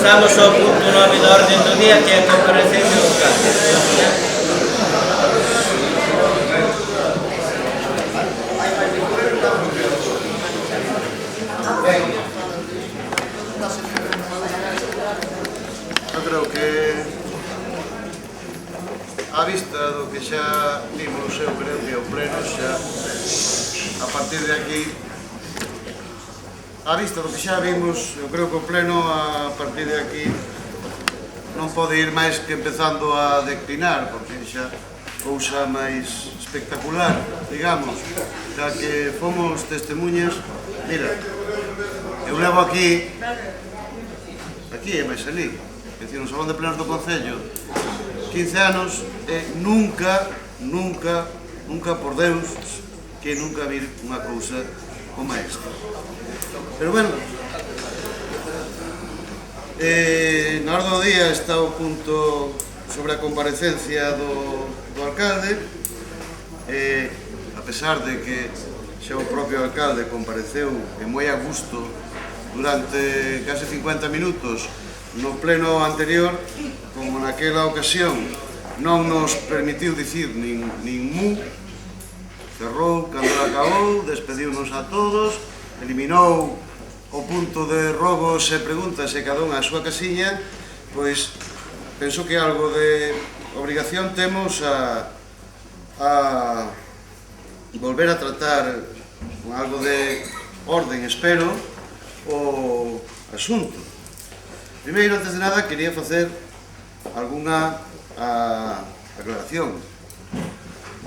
Pasamos ao punto 9 da orden do día, que é a comparecencia do alcalde. Eu creo que a vista do que xa vimos, eu creo que o pleno xa a partir de aquí a vista do que xa vimos, eu creo que o pleno a partir de aquí non pode ir máis que empezando a declinar, porque xa cousa máis espectacular, digamos, xa que fomos testemunhas. Mira, eu levo aquí e máis ali, é dicir, no Salón de Plenos do Concello 15 anos e nunca, por Deus, que nunca vir unha cousa como esta. Pero bueno, na orde do día está o punto sobre a comparecencia do alcalde. A pesar de que xa o propio alcalde compareceu e moi a gusto durante case 50 minutos no pleno anterior, como naquela ocasión non nos permitiu dicir nin mu, cerrou cando acabou, despediunos a todos, eliminou o punto de rogos e preguntas e cada unha a súa casiña. Pois penso que algo de obrigación temos a volver a tratar con algo de orden, espero, o asunto. Primeiro, antes de nada, quería facer algunha aclaración.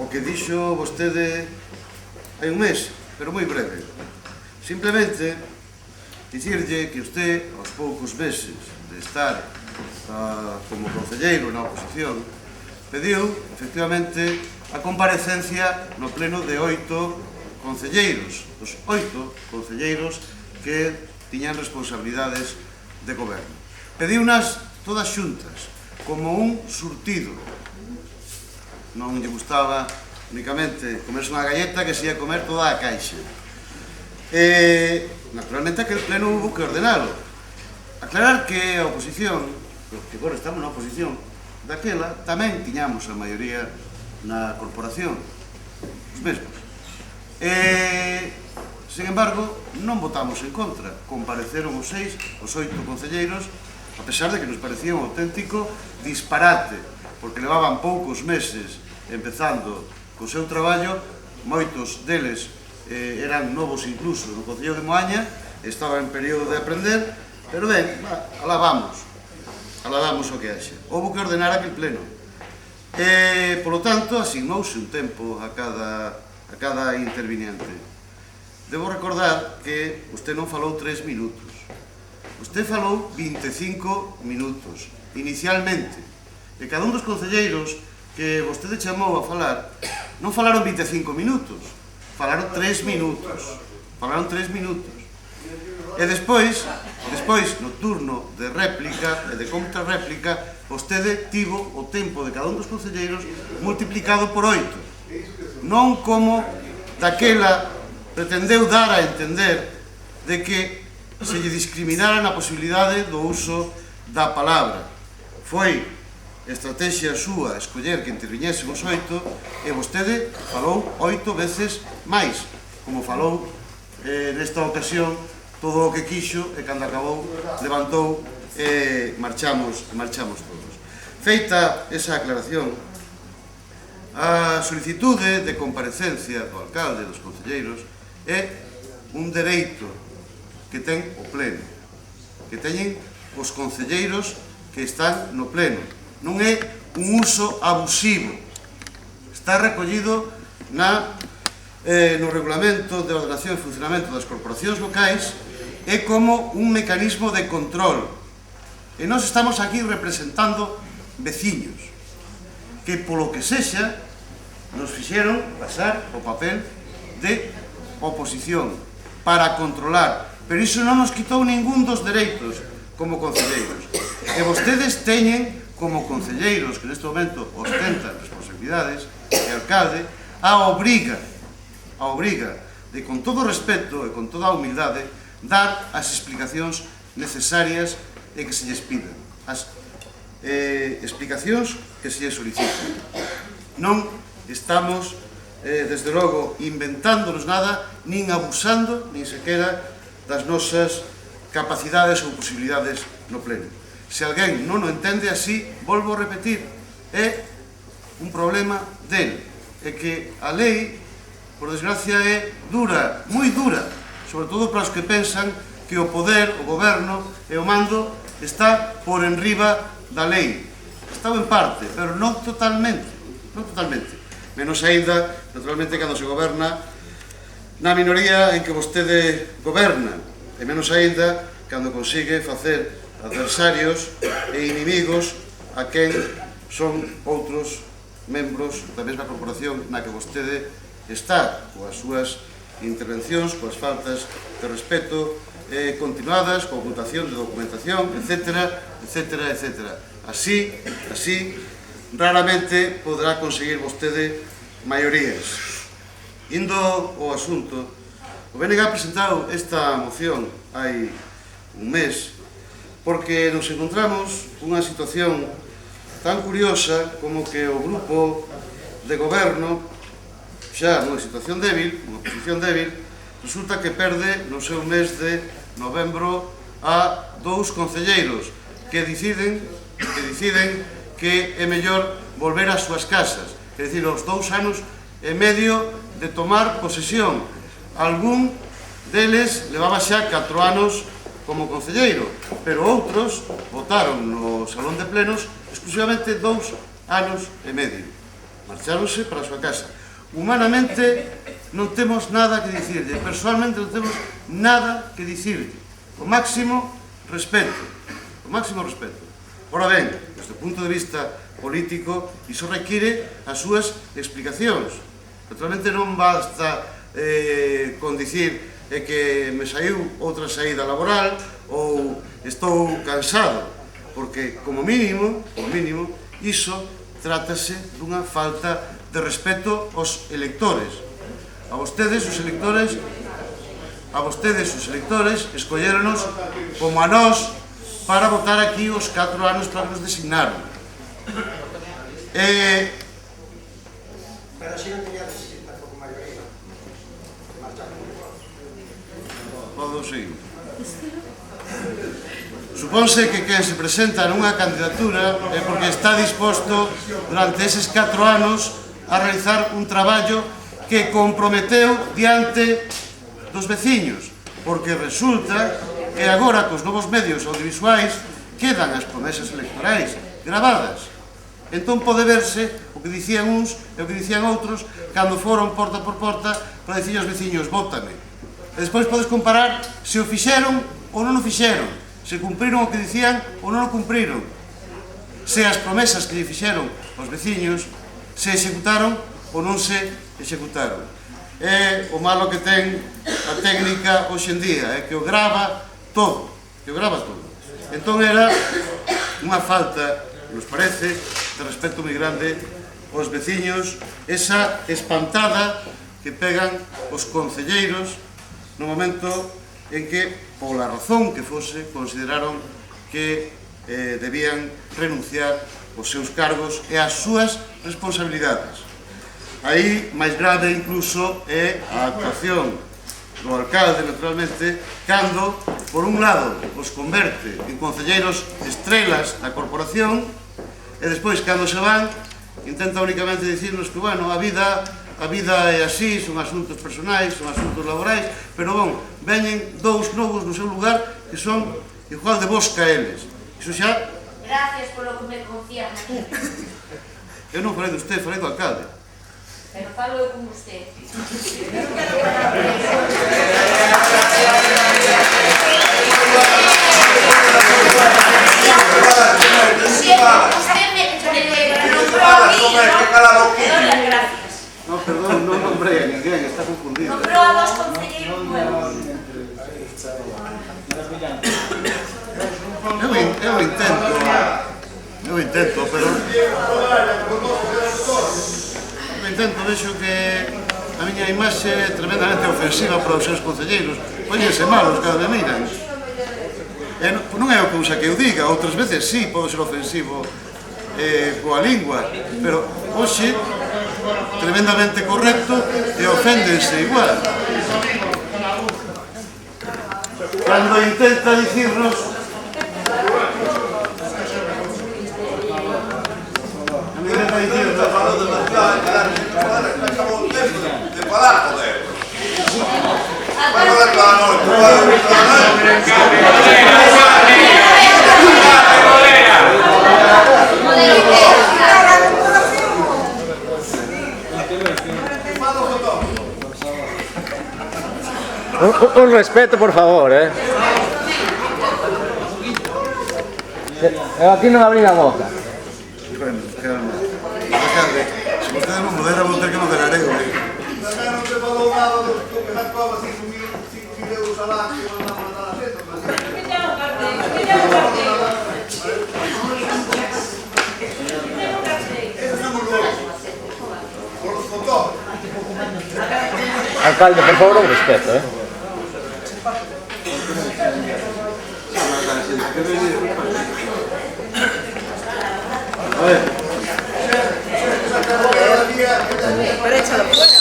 O que dixo vostede hai un mes, pero moi breve. Simplemente dicirlle que usted, aos poucos meses de estar como concelleiro na oposición, pediu, efectivamente, a comparecencia no pleno de 8 concelleiros, os 8 concelleiros que tiñan responsabilidades de goberno. Pediunas todas xuntas, como un surtido. Non lle gustaba únicamente comerse unha galleta, que se ia comer toda a caixa. Naturalmente, aquel pleno hubo que ordenalo. Aclarar que a oposición, que agora estamos na oposición, daquela tamén tiñamos a maioría na corporación, os mesmos. Sin embargo, non votamos en contra. Compareceron os 8 concelleiros, a pesar de que nos parecía un auténtico disparate, porque levaban poucos meses empezando co seu traballo, moitos deles eran novos incluso no Concello de Moaña, estaba en período de aprender, pero ben, alá vamos o que haxa. Houbo que ordenar aquel pleno. Polo tanto, asignouse un tempo a cada interviniente. Debo recordar que usted non falou 3 minutos. Usted falou 25 minutos, inicialmente. E cada un dos concelleiros que vostede chamou a falar non falaron 25 minutos, falaron 3 minutos. E despois, no turno de réplica e de contrarréplica, vostede tivo o tempo de cada un dos concelleiros multiplicado por 8. Non como daquela pretendeu dar a entender de que se lle discriminara na posibilidade do uso da palabra. Foi estrategia súa escoller que interviñesen os 8 e vostede falou 8 veces máis, como falou nesta ocasión todo o que quixo, e cando acabou levantou e marchamos todos. Feita esa aclaración, a solicitude de comparecencia do alcalde e dos concelleiros é un dereito que ten o pleno, que teñen os concelleiros que están no pleno. Non é un uso abusivo. Está recollido no Regulamento de Ordenación e Funcionamento das Corporacións Locais, é como un mecanismo de control. E nós estamos aquí representando veciños que, polo que sexa, nos fixeron pasar o papel de oposición para controlar, pero iso non nos quitou ningún dos dereitos como concelleiros. E vostedes teñen, como concelleiros que neste momento ostentan responsabilidades, e alcalde, a obriga de, con todo o respeto e con toda a humildade, dar as explicacións necesarias e que se lles pidan, as explicacións que se lles solicitan. Non estamos, desde logo, inventándonos nada, nin abusando, nin sequera, das nosas capacidades ou posibilidades no pleno. Se alguén non o entende así, volvo a repetir, é un problema del. É que a lei, por desgracia, é dura, moi dura, sobre todo para os que pensan que o poder, o goberno e o mando está por enriba da lei. Está en parte, pero non totalmente, non totalmente. Menos aínda, naturalmente, cando se goberna na minoría en que vostede goberna, e menos aínda cando consigue facer adversarios e inimigos a quen son outros membros da mesma corporación na que vostede está, coas súas intervencións, coas faltas de respeto continuadas, coa ocultación de documentación, etc., etc., etc. Así, raramente poderá conseguir vostede maiorías. Indo ao asunto, o BNG presentou esta moción hai un mes porque nos encontramos unha situación tan curiosa como que o grupo de goberno, xa nunha situación débil, nunha posición débil, resulta que perde no seu mes de novembro a 2 concelleiros que deciden que é mellor volver ás súas casas, é dicir, os 2 anos e medio de tomar posesión. Algún deles levaba xa 4 anos como concelleiro, pero outros votaron no salón de plenos exclusivamente 2 anos e medio. Marcháronse para a súa casa. Humanamente non temos nada que dicirlle, personalmente non temos nada que dicirlle. O máximo respeto, o máximo respeto. Ora ben, desde o punto de vista político, iso require as súas explicacións. Naturalmente non basta con dicir que me saiu outra saída laboral ou estou cansado, porque como mínimo, iso trátase dunha falta de respeto aos electores. A vostedes os electores escolléronos como a nós para votar aquí os 4 anos para nos designaron. Pero si non teña desistir tampouco maioría. Podo seguir. Supónse que quen se presenta nunha candidatura é porque está disposto durante eses 4 anos a realizar un traballo que comprometeu diante dos veciños, porque resulta que agora cos novos medios audiovisuais quedan as promesas electorais gravadas. Entón pode verse o que dicían uns e o que dicían outros cando foron porta por porta para dicir aos veciños, vótame. E despois podes comparar se o fixeron ou non o fixeron, se cumpriron o que dicían ou non o cumpriron, se as promesas que lle fixeron aos veciños se executaron ou non se executaron. É o malo que ten a técnica hoxe en día, é que o grava todo, Entón era unha falta, nos parece, de respeto moi grande aos veciños, esa espantada que pegan os concelleiros no momento en que, pola razón que fose, consideraron que debían renunciar aos seus cargos e ás súas responsabilidades. Aí, máis grave incluso, é a actuación do alcalde, naturalmente, cando, por un lado, os converte en concelleiros estrelas da corporación e despois, cando se van, intenta únicamente dicirnos que, bueno, a vida é así, son asuntos personais, son asuntos laborais, pero, bon, veñen 2 novos no seu lugar que son igual de bons que eles. Iso xa... Gracias polo que me confían aquí. Eu non falei de usted, falei do alcalde. Pero falo eu con usted. No, perdón, non nombrei a ninguén, está confundido. Nombrou a dos concelleiros nuevos. Eu intento, pero... vexo que a miña imaxe é tremendamente ofensiva para os seus concelleiros. Póñense malos cada me miran. Non é o cousa que eu diga, outras veces sí, pode ser ofensivo coa lingua, pero hoxe tremendamente correcto e oféndense igual. Cando intenta dicirnos de falar, joder. Vai falar toda a noite, Un respeto, por favor, Eu aquí non abrí a boca. bueno, calma. Se vostede non modera, vou ter que moderar eu. non te falou nada do que nas cobas 5.000 euros al año que van a matar a gente. Por los fotógrafos. Alcalde, por favor, un respeto, A ver, Pero échalo fuera.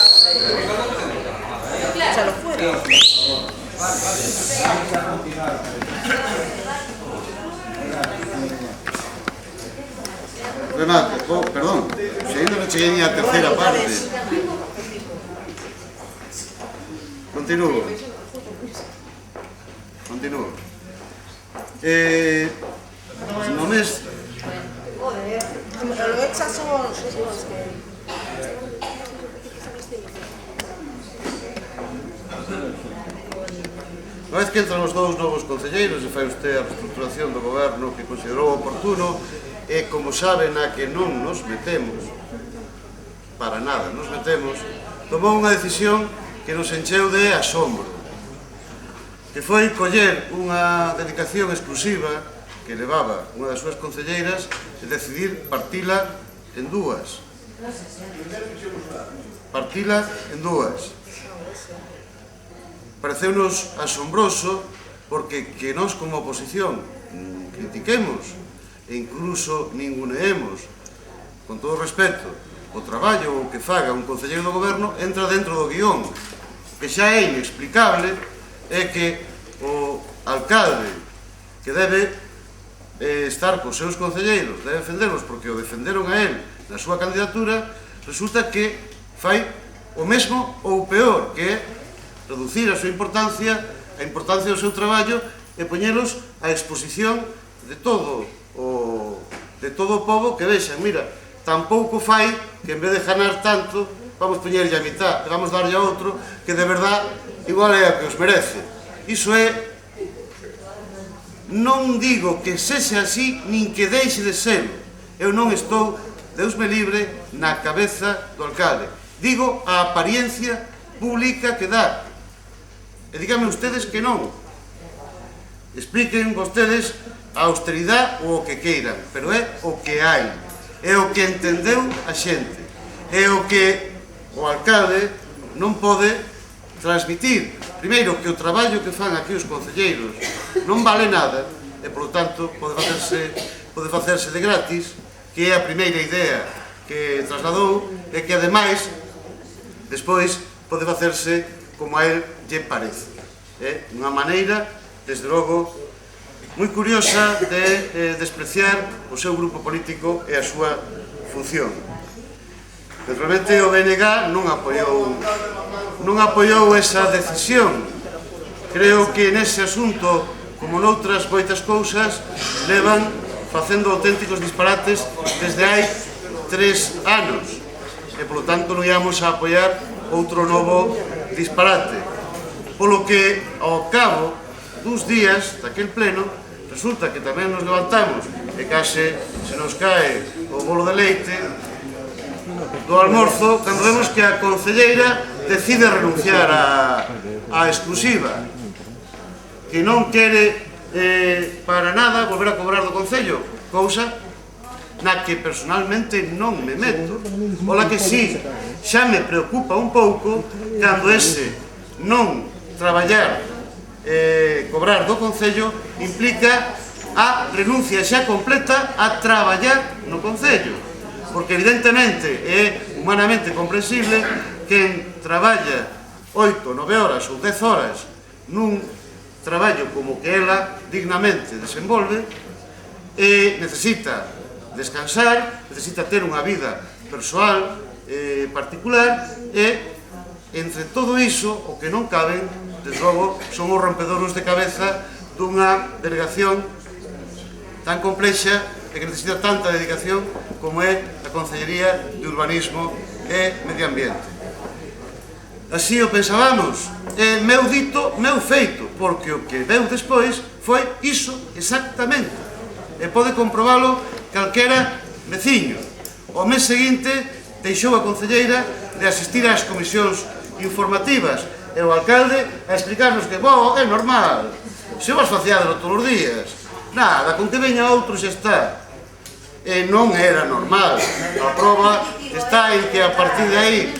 Échalo fuera. remate, perdón, se ainda non cheguei ni a terceira parte. Continúo. No mes... Joder, lo echas son los que... Unha vez que entran os dous novos concelleiros e fai usted a reestruturación do goberno que considerou oportuno e, como sabe, na que non nos metemos, para nada nos metemos, tomou unha decisión que nos encheu de asombro, que foi coller unha dedicación exclusiva que levaba unha das súas concelleiras e decidir partila en dúas. Pareceunos asombroso porque que nós como oposición critiquemos e incluso ninguneemos, con todo respeto, o traballo que faga un concelleiro do goberno entra dentro do guión, que xa é inexplicable, é que o alcalde que debe estar cos seus concelleiros, debe defenderlos porque o defenderon a él na súa candidatura, resulta que fai o mesmo ou peor, que é reducir a súa importancia, a importancia do seu traballo e poñelos a exposición de todo o pobo que vexan, mira, tampouco fai que en vez de ganar tanto, vamos poñerlle a mitad, vamos darlle a outro que de verdad igual é a que os merece. Iso é, non digo que sexa así, nin que deixe de ser. Eu non estou, Deus me libre, na cabeza do alcalde. Digo a apariencia pública que dá. E díganme ustedes que non. Expliquen vostedes a austeridade ou o que queiran, pero é o que hai. É o que entendeu a xente. É o que o alcalde non pode transmitir. Primeiro, que o traballo que fan aquí os concelleiros non vale nada e, polo tanto, pode facerse de gratis, que é a primeira idea que trasladou e que, ademais, despois pode facerse como a él lle parece. É unha maneira, desde logo, moi curiosa de despreciar o seu grupo político e a súa función. Naturalmente, o BNG non apoiou esa decisión. Creo que nese asunto, como noutras moitas cousas, levan facendo auténticos disparates desde hai 3 anos. E, polo tanto, non íamos a apoiar outro novo disparate. Polo que, ao cabo dos días daquel pleno, resulta que tamén nos levantamos e case se nos cae o bolo de leite do almorzo cando vemos que a concelleira decide renunciar á exclusiva, que non quere para nada volver a cobrar do Concello, cousa na que personalmente non me meto. Ola que sí, xa me preocupa un pouco cando ese non traballar cobrar do Concello implica a renuncia xa completa a traballar no Concello, porque evidentemente é humanamente comprensible que traballa 8, 9 horas ou 10 horas nun traballo como que ela dignamente desenvolve e necesita descansar, necesita ter unha vida persoal particular e entre todo iso o que non caben, desde logo, son os rompedoros de cabeza dunha delegación tan complexa e que necesita tanta dedicación como é a Concellería de Urbanismo e Medio Ambiente. Así o pensábamos, meu dito, meu feito, porque o que veu despois foi iso exactamente. E pode comprobalo calquera veciño. O mes seguinte deixou a concelleira de asistir ás comisións informativas e o alcalde a explicarnos que, é normal, se vas faciádelo todos os días, nada, con que veña outro xa está. E non era normal. A prova está en que a partir de aí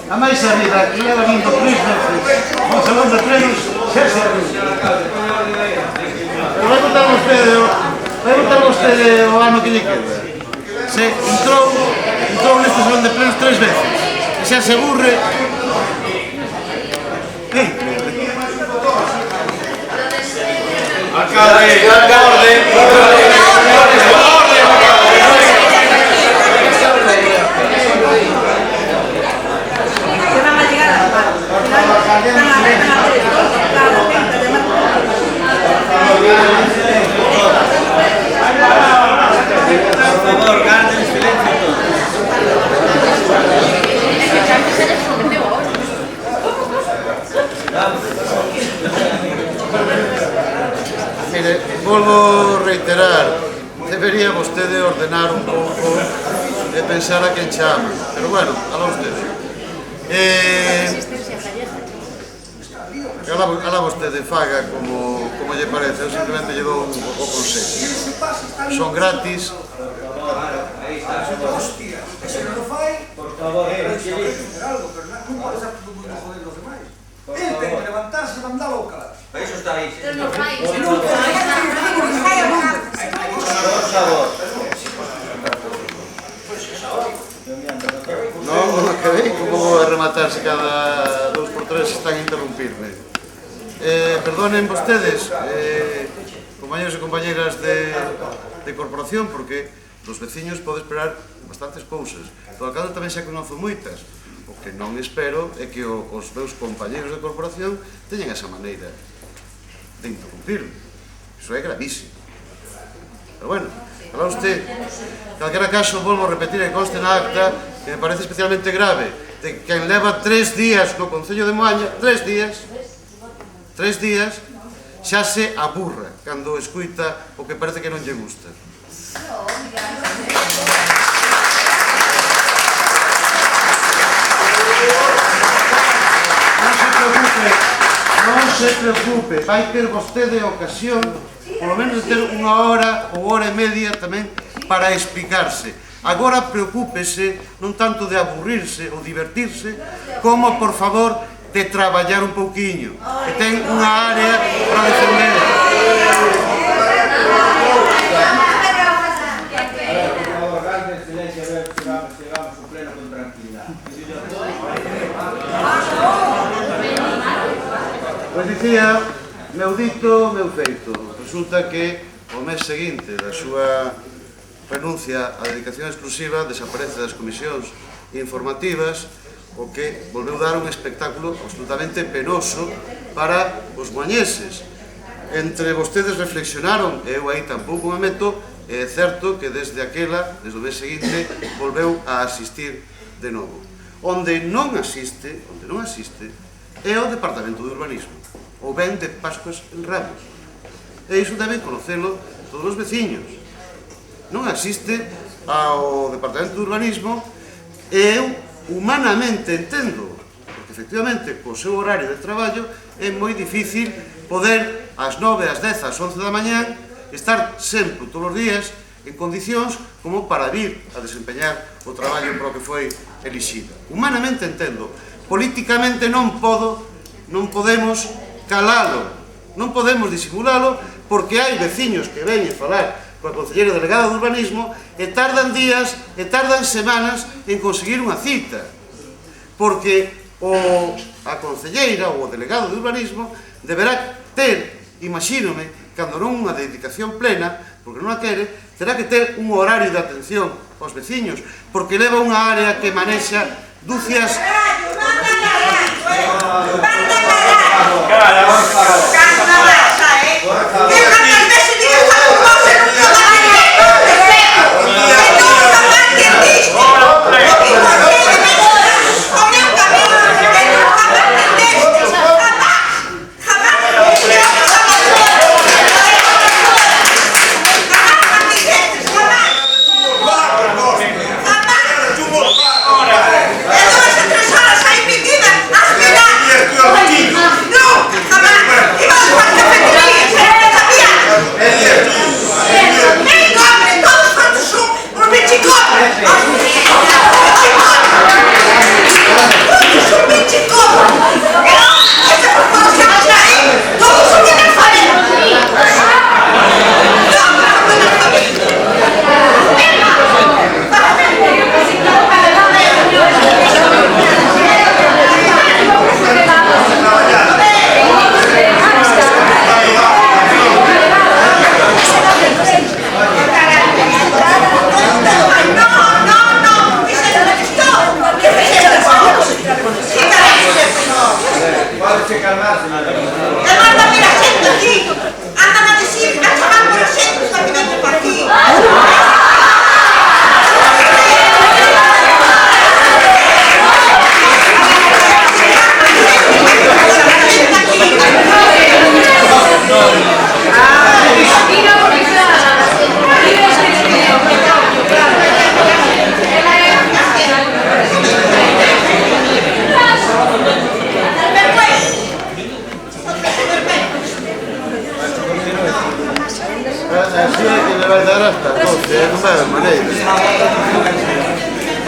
a máis arriba, que leva vindo 3 veces ao salón de plenos, xa se arruga. Pero vai botar vostede o ano que lle queda. Se entrou neste salón de plenos 3 veces e xa se aburre. Por favor, guarden el silencio todos. Mire, volvo reiterar, debería vostede ordenar un pouco e pensar a quen chama, pero bueno, alá vostede. Alá vostede faga como lle parece, eu simplemente lle dou o consejo. Son gratis. Por favor, él tiene que levantarse y mandarlo a calar. Eso está ahí. Pero no fai. Por favor. Non acabei, como vou a rematar se cada 2 por 3 están a interrumpirme. Perdonen vostedes, compañeros e compañeras de corporación, porque dos veciños pode esperar bastantes cousas. Do alcalde tamén xa conozo moitas. O que non espero é que os meus compañeros de corporación teñen esa maneira de interrumpirme. Iso é gravísimo. Pero bueno, alá usted. En calquera caso, volvo a repetir e conste na acta que me parece especialmente grave de quen leva 3 días no Concello de Moaña, 3 días, xa se aburra cando escuita o que parece que non lle gusta. Non se preocupe, vai ter vostede ocasión, polo menos de ter unha hora ou hora e media tamén para explicarse. Agora preocúpese non tanto de aburrirse ou divertirse, como, por favor, de traballar un pouquiño, que ten unha área para defender. Pois dicía, meu dito, meu feito. Resulta que o mes seguinte da súa renuncia á dedicación exclusiva desaparece das comisións informativas, o que volveu dar un espectáculo absolutamente penoso para os moañeses. Entre vostedes reflexionaron, e eu aí tampouco me meto, e é certo que desde aquela, desde o mes seguinte, volveu a asistir de novo. Onde non asiste, é o Departamento de Urbanismo, ou ben de Pascuas en Ramos. E iso deben conocelo todos os veciños. Non asiste ao Departamento de Urbanismo e eu humanamente entendo, porque efectivamente co seu horario de traballo é moi difícil poder ás 9, ás 10, ás 11 da mañán estar sempre, todos os días, en condicións como para vir a desempeñar o traballo para o que foi elixida. Humanamente entendo, políticamente non podemos calalo, non podemos disimulalo, porque hai veciños que veñen falar coa concelleira delegada de urbanismo e tardan días e tardan semanas en conseguir unha cita, porque a concelleira ou o delegado de urbanismo deberá ter, imagínome, cando non unha dedicación plena, porque non a quere, terá que ter un horario de atención aos veciños, porque leva unha área que manexa dúcias...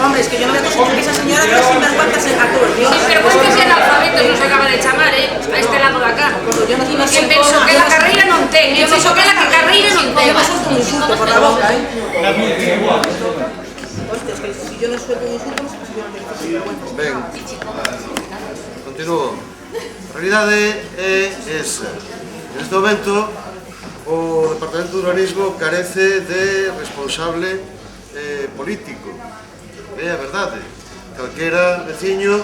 Hombre, es que yo no me acuerdo que esa señora que siempre cuentas a todos. Sí, pero cuentas en alfabeto non se acaba de chamar, a este lado de acá. Yo no Que penso que la carreira non ten, eu penso que la carreira non ten. Yo me suelto un insulto por la boca, Hostia, es que si yo no suelto un insulto, no sé si yo no tengo vergüenza. Ben, continúo. A realidade é esa. En este momento, o Departamento de Urbanismo carece de responsable político. É a verdade. Calquera veciño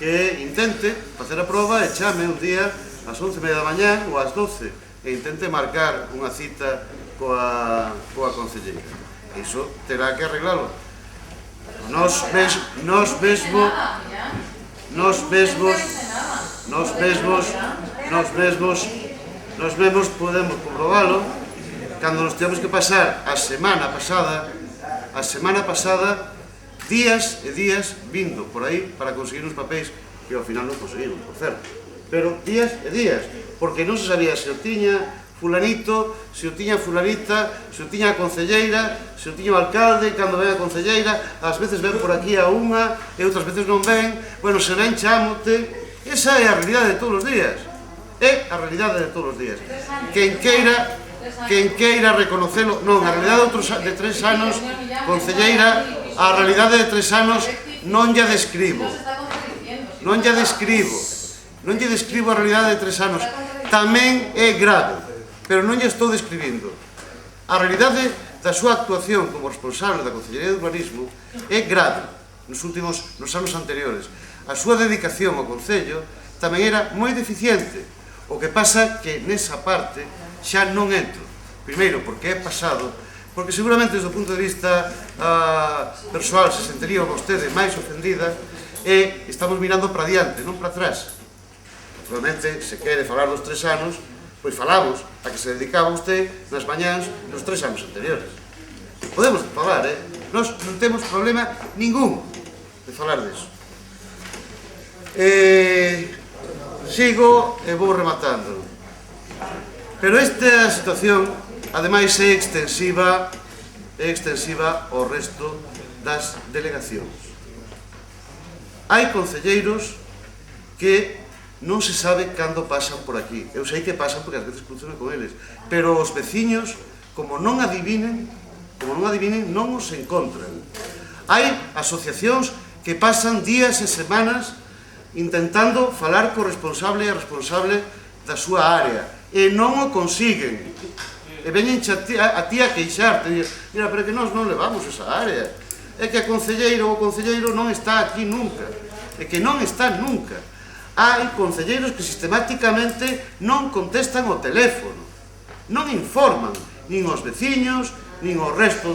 que intente facer a proba e chame un día ás 11:30 da mañá ou ás 12 e intente marcar unha cita coa concelleira. Iso terá que arreglalo. Nós mesmos podemos comprobalo cando nos temos que pasar a semana pasada días e días vindo por aí para conseguir uns papéis que ao final non conseguimos, por certo, pero días e días, porque non se sabía se o tiña fulanito, se o tiña fulanita, se o tiña a concelleira, se o tiña o alcalde, cando ven a concelleira, ás veces ven por aquí a unha e outras veces non ven, bueno, se ven chámote, esa é a realidade de todos os días, é a realidade de todos os días. Quen queira reconocelo, non, a realidade de 3 anos, concelleira, a realidade de 3 anos non lla describo a realidade de 3 anos, tamén é grave, pero non lla estou describindo. A realidade da súa actuación como responsable da Concellería de Urbanismo é grave nos anos anteriores. A súa dedicación ao Concello tamén era moi deficiente, o que pasa que nesa parte xa non entro. Primeiro, porque é pasado, porque seguramente desde o punto de vista persoal se sentiría vostede máis ofendida e estamos mirando para diante, non para atrás. Naturalmente, se quere falar dos 3 anos, pois falamos a que se dedicaba usted nas mañáns nos 3 anos anteriores. Podemos falar, Nós non temos problema ningún de falar disso. Sigo e vou rematando. Pero esta situación ademais é extensiva ao resto das delegacións. Hai concelleiros que non se sabe cando pasan por aquí. Eu sei que pasan porque ás veces cruzome con eles, pero os veciños, como non adivinen, non os encontran. Hai asociacións que pasan días e semanas intentando falar co responsable e a responsable da súa área e non o consiguen. E veñen a ti a queixarte, mira, pero que nós non levamos esa área, é que a concelleira ou o concelleiro non está aquí nunca, é que non está nunca. Hai concelleiros que sistemáticamente non contestan o teléfono, non informan nin os veciños, nin o resto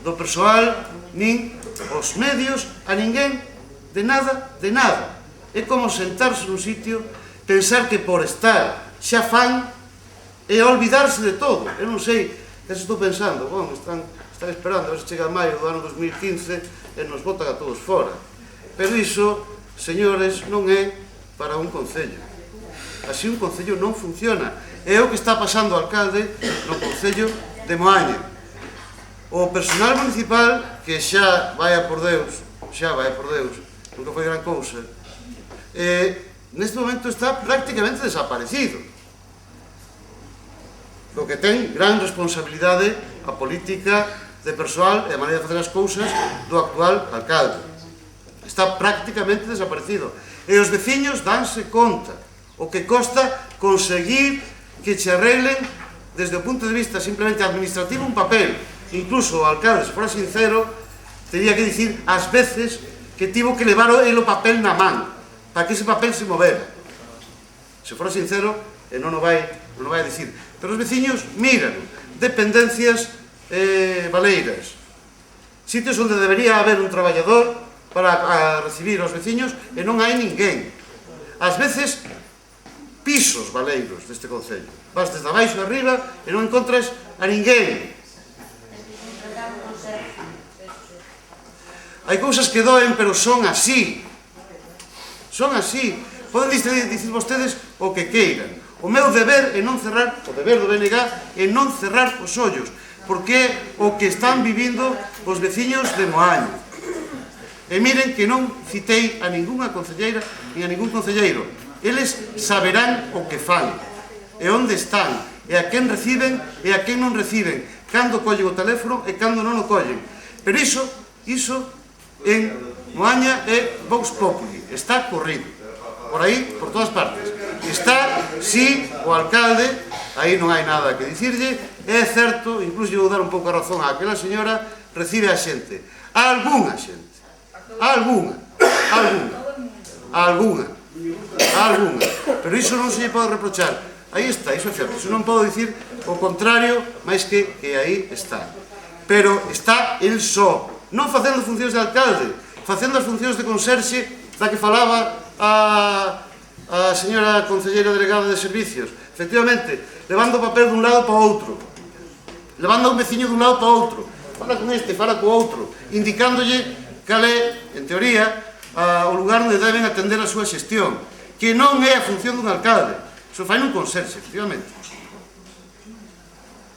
do persoal, nin os medios, a ninguén, de nada, de nada. É como sentarse nun sitio, pensar que por estar xa fan e olvidarse de todo. Eu non sei, que se estou pensando, bom, están esperando a ver se chega a maio do ano 2015 e nos botan a todos fora. Pero iso, señores, non é para un concello. Así un concello non funciona. É o que está pasando ao alcalde no concello de Moaña. O personal municipal, que xa vai por Deus, nunca foi gran cousa, neste momento está prácticamente desaparecido. O que ten gran responsabilidade a política de persoal e a maneira de facer as cousas do actual alcalde. Está prácticamente desaparecido. E os veciños danse conta o que costa conseguir que che arreglen desde o punto de vista simplemente administrativo un papel. Incluso o alcalde, se fora sincero, teria que dicir ás veces que tivo que levar el papel na man para que ese papel se movera. Se fora sincero, non o vai a dicir. Pero os veciños miran dependencias baleiras, sitios onde debería haber un traballador para recibir aos veciños e non hai ninguén. Ás veces, pisos baleiros deste concello. Vas desde abaixo arriba e non encontras a ninguén. Hai cousas que doen, pero son así. Son así. Poden dicir vostedes o que queiran. O meu deber é non cerrar, o deber do BNG é non cerrar os ollos, porque é o que están vivindo os veciños de Moaña. E miren que non citei a ningunha concelleira ni a ningún concelleiro. Eles saberán o que fan, e onde están, e a quen reciben e a quen non reciben, cando collen o teléfono e cando non o collen. Pero iso en Moaña é Vox Populi, está corrido, por aí, por todas partes. Está, sí, o alcalde, aí non hai nada que dicirlle, é certo, incluso vou dar un pouco a razón a aquela señora, recibe a xente, a algunha xente, alguna, pero iso non se lle pode reprochar. Aí está, iso é certo, iso non podo dicir o contrario, máis que aí está. Pero está el só, non facendo funcións de alcalde, facendo as funcións de conserxe da que falaba a señora concelleira delegada de servicios. Efectivamente, levando o papel dun lado para outro, levando a un veciño dun lado para outro, fala con este, fala co outro, indicándolle cal é, en teoría, o lugar onde deben atender a súa xestión, que non é a función dun alcalde, iso fai nun conserxe, efectivamente.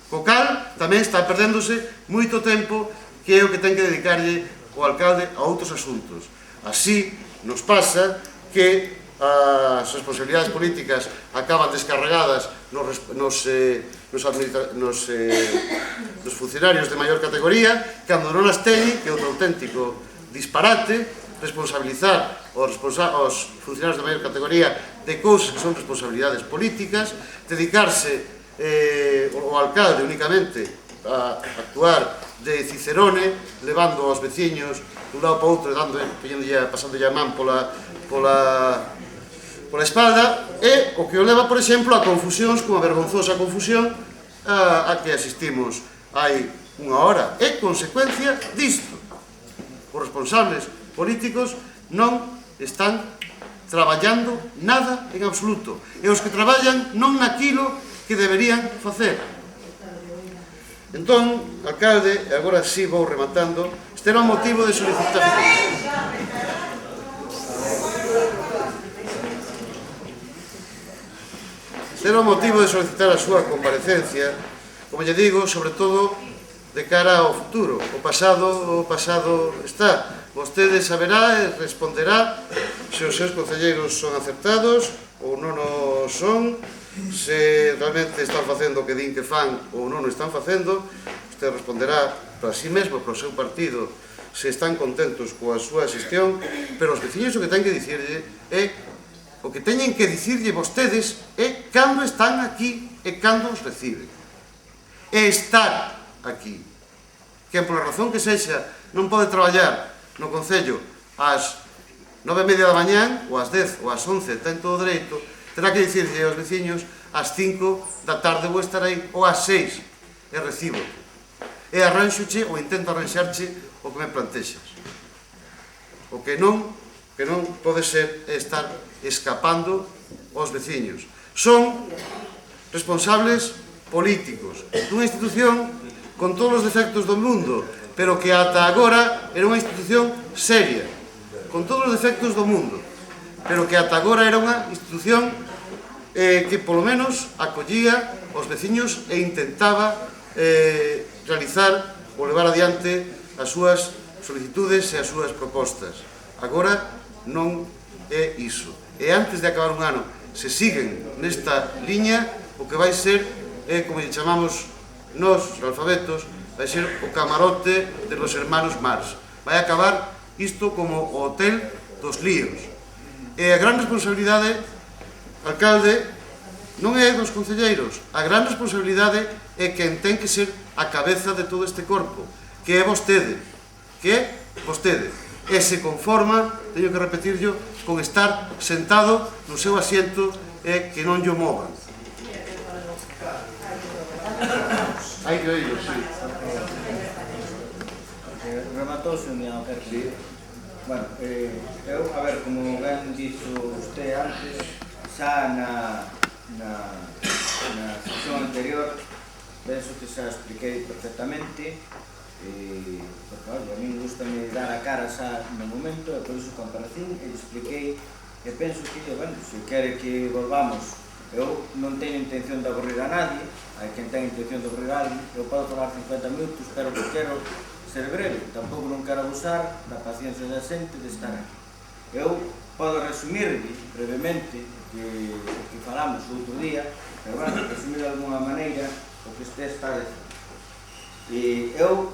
Co cal, tamén está perdéndose moito tempo, que é o que ten que dedicarlle o alcalde a outros asuntos. Así nos pasa que as responsabilidades políticas acaban descarregadas nos funcionarios de maior categoría, cando non as teñen, que é outro auténtico disparate, responsabilizar os funcionarios de maior categoría de cousas que son responsabilidades políticas, dedicarse o alcalde únicamente a actuar de cicerone, levando aos veciños dun lado para outro, pasándolle a man pola espalda, e o que o leva, por exemplo, a confusións, como a vergonzosa confusión a que asistimos hai unha hora. É consecuencia disto. Os responsables políticos non están traballando nada en absoluto, e os que traballan non naquilo que deberían facer. Entón, alcalde, e agora sí vou rematando, este era un motivo de solicitar a súa comparecencia, como lle digo, sobre todo de cara ao futuro. O pasado está. Vostede saberá e responderá se os seus concelleiros son acertados ou non o son, se realmente están facendo o que din que fan ou non o están facendo. Vostede responderá para si mesmo, para o seu partido, se están contentos coa súa xestión, pero os veciños o que teñen que dicirlle é o que teñen que dicirlle vostedes é cando están aquí e cando os reciben. E estar aquí. Quen pola razón que sexa non pode traballar no Concello ás 9:30 da mañán, ou ás 10 ou ás 11, ten todo o dereito, terá que dicirlle aos veciños ás 5 da tarde vou estar aí, ou ás 6, e recibo. E arranxoche ou intento arranxarche o que me plantexas. O que non pode ser estar escapando aos veciños. Son responsables políticos dunha institución con todos os defectos do mundo, pero que ata agora era unha institución seria, con todos os defectos do mundo, pero que ata agora era unha institución que polo menos acollía os veciños e intentaba realizar ou levar adiante as súas solicitudes e as súas propostas. Agora non é iso. E antes de acabar un ano, se siguen nesta liña, o que vai ser, como lle chamamos nós, os alfabetos, vai ser o camarote de los hermanos Mars. Vai acabar isto como o hotel dos líos. E a gran responsabilidade, alcalde, non é dos concelleiros. A gran responsabilidade é quen ten que ser a cabeza de todo este corpo, que é vostede. E se conforma, teño que repetirlo, con estar sentado no seu asiento e que non llo movan. Hai que oírlo, sí. Rematouse un día, sí. Bueno, eu, a ver, como ben dixo usted antes, xa na sesión anterior, penso que xa expliquei perfectamente, porque, a mí gustame dar a cara xa no momento, e por iso comparacín, e expliquei, e penso que, bueno, se quere que volvamos, eu non teño intención de aburrir a nadie, hai quen ten intención de aburrir a alguén, eu podo falar 50 minutos, pero que quero ser breve, tampouco non quero abusar da paciencia da xente de estar aquí. Eu podo resumir brevemente o que falamos o outro día, pero bueno, resumir de alguna maneira o que usted está a decir. E eu,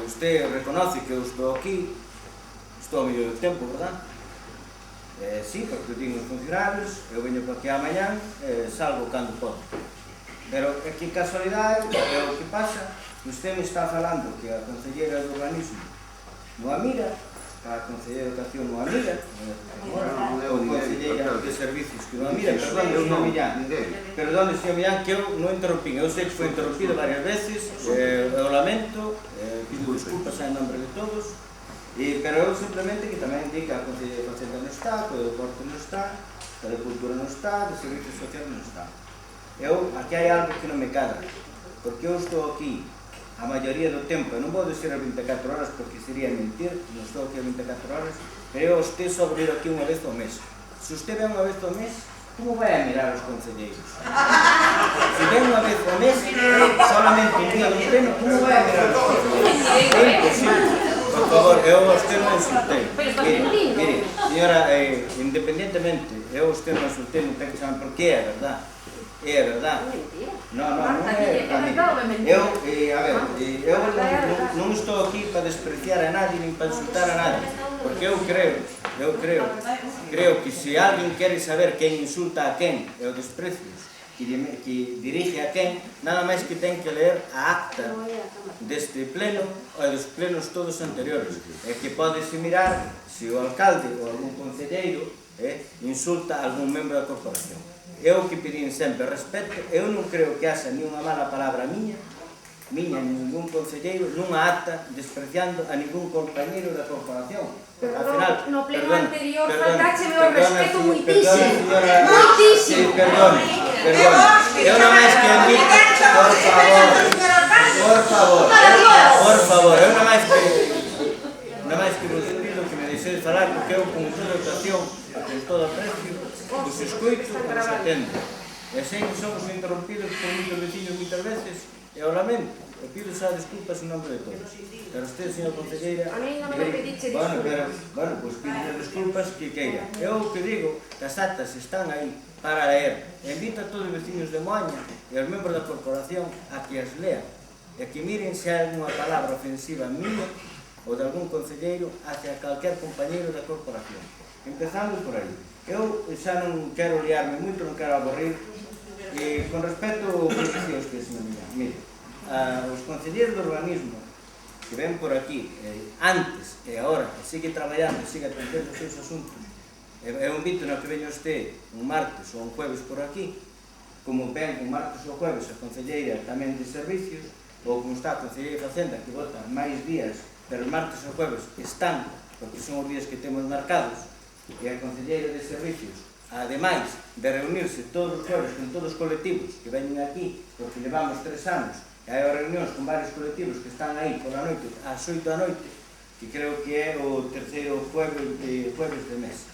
usted reconoce que eu estou aquí, estou a medio do tempo, verdad? Sí, porque eu tenho os funcionarios, eu veño para aquí a mañán, salgo cando podo. Pero que casualidade, é o que pasa. Usted me está falando que a concelleira do urbanismo non a mira, a concelleira de educación non a mira, o concelleira de servicios que non a mira, perdón, señor Millán, que eu non interrompín, eu sei que foi interrompido varias veces, eu lamento, pido desculpas en nombre de todos, pero eu simplemente que tamén indica a concelleira de Facenda non está, que o deporte non está, que a de cultura non está, de servicios sociales non está. Aquí hai algo que non me cadra, porque eu estou aquí a maioría do tempo, non vou dizer as 24 horas porque sería mentir, non estou aquí a 24 horas, pero eu estou sobre ir aquí unha vez ao mes. Se usted ven unha vez ao mes, como vai a mirar os concelleiros? Se ven unha vez ao mes, solamente un día do pleno, como vai a mirar os concelleiros? É imposible. Por favor, eu a usted non insultei. Mire, señora, independentemente, eu a usted non insultei, non ten que saber por que é, verdad? É verdade. Non é para mí. Eu non estou aquí para despreciar a nadie, nin para insultar a nadie, porque eu creo que se alguén quere saber quen insulta a quen e o desprecio que dirige a quen, nada máis que ten que ler a acta deste pleno e dos plenos todos anteriores, e que podese mirar se o alcalde ou algún concelleiro insulta a algún membro da corporación. Eu que pedín sempre respeto, eu non creo que haxa ni unha mala palabra miña, ningún concelleiro, nunha acta despreciando a ningún compañeiro da corporación. No pleno anterior faltácheme o respeto muitísimo. Perdón. Eu non máis que admito, por favor, eu non máis que vos pido que me deixedes falar, porque eu con toda a educación, con todo o precio, vos escoito e vos atendo. E sei que somos interrompidos por moitos veciños moitas veces, e o lamento, e pido xa disculpas en nome de todos. Pero usted, señor concelleira... A mí non me pediche disculpas. Bueno, pois pide disculpas que queira. Eu o que digo, que as actas están aí para leer. Invito a todos os veciños de Moaña e aos membros da corporación a que as lean e que miren se hai alguna palabra ofensiva mía ou de algún concelleiro hacia calquer compañeiro da corporación. Empezando por aí. Eu xa non quero liarme moito, non quero aburrir. Con respecto ao que dicía usted, señor Millán, mire, os concelleiros do urbanismo que ven por aquí, antes e agora, que sigue traballando e sigue atendendo os seus asuntos, eu invito no que veña usted un martes ou un jueves por aquí, como ven un martes ou jueves a concelleira tamén de servicios, ou como está a concelleira de Facenda, que vota máis días, pero os martes ou jueves están, porque son os días que temos marcados, e a concelleira de servicios, ademais de reunirse todos os jueves con todos os colectivos que veñen aquí, porque levamos 3 anos, e hai reunións con varios colectivos que están aí pola noite, ás 8 da noite, que creo que é o terceiro jueves de mes.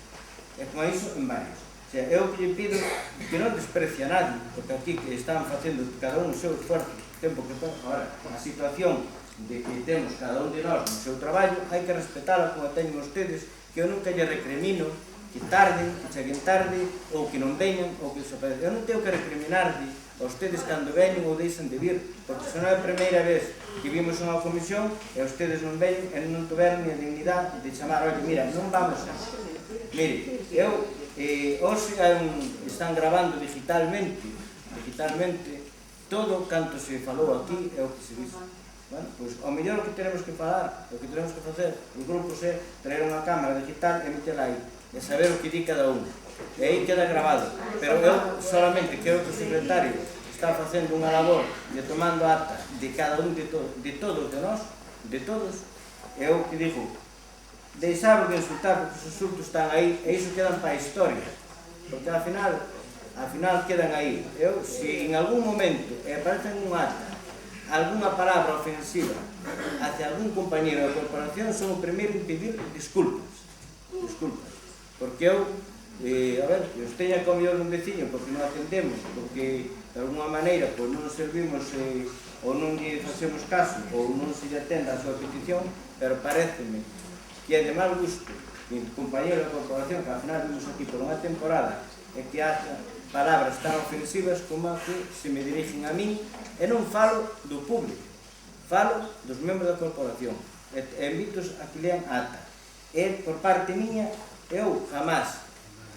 E con iso en varios. O sea, eu que lle pido que non desprecie a nadie, porque aquí que están facendo cada un o seu esforzo, tempo que ahora, a situación de que temos cada un de nós no seu traballo, hai que respetala como teñen ustedes, que eu nunca lle recrimino que tarden, que cheguen tarde, ou que non veñan, ou que desaparecen. Eu non tengo que recriminarle a ustedes cando veñen ou deixan de vir, porque se non é a primeira vez que vimos unha comisión e ustedes non veñen e non tuveron ni a dignidade de chamar, oye, mira, non vamos a... Mire, hoxe están grabando digitalmente todo canto se falou aquí é o que se dice. Bueno, pois ao mellor o que tenemos que falar, o que tenemos que facer, os grupos é traer unha cámara digital e metela aí, e saber o que di cada un. E aí queda grabado. Pero eu solamente quero que o secretario está facendo unha labor de tomando acta de cada un de todos de nós, de todos, e eu que digo, deixar de insultar porque os insultos están aí e iso quedan para a historia, porque ao final quedan aí. Eu, se en algún momento aparecen un acta alguna palabra ofensiva hacia algún compañero da corporación, son o primeiro en pedir disculpas, porque eu, a ver, que os teña comido un veciño porque non atendemos, porque de alguna maneira pois non servimos ou non lle facemos caso ou non se lle atenda a súa petición, pero pareceme que é de mal gusto que o compañero da corporación, que ao final vimos aquí por unha temporada, e que haxa palabras tan ofensivas como que se me dirigen a min, e non falo do público, falo dos membros da corporación, e invitos a que lean a acta. E por parte miña, eu jamás,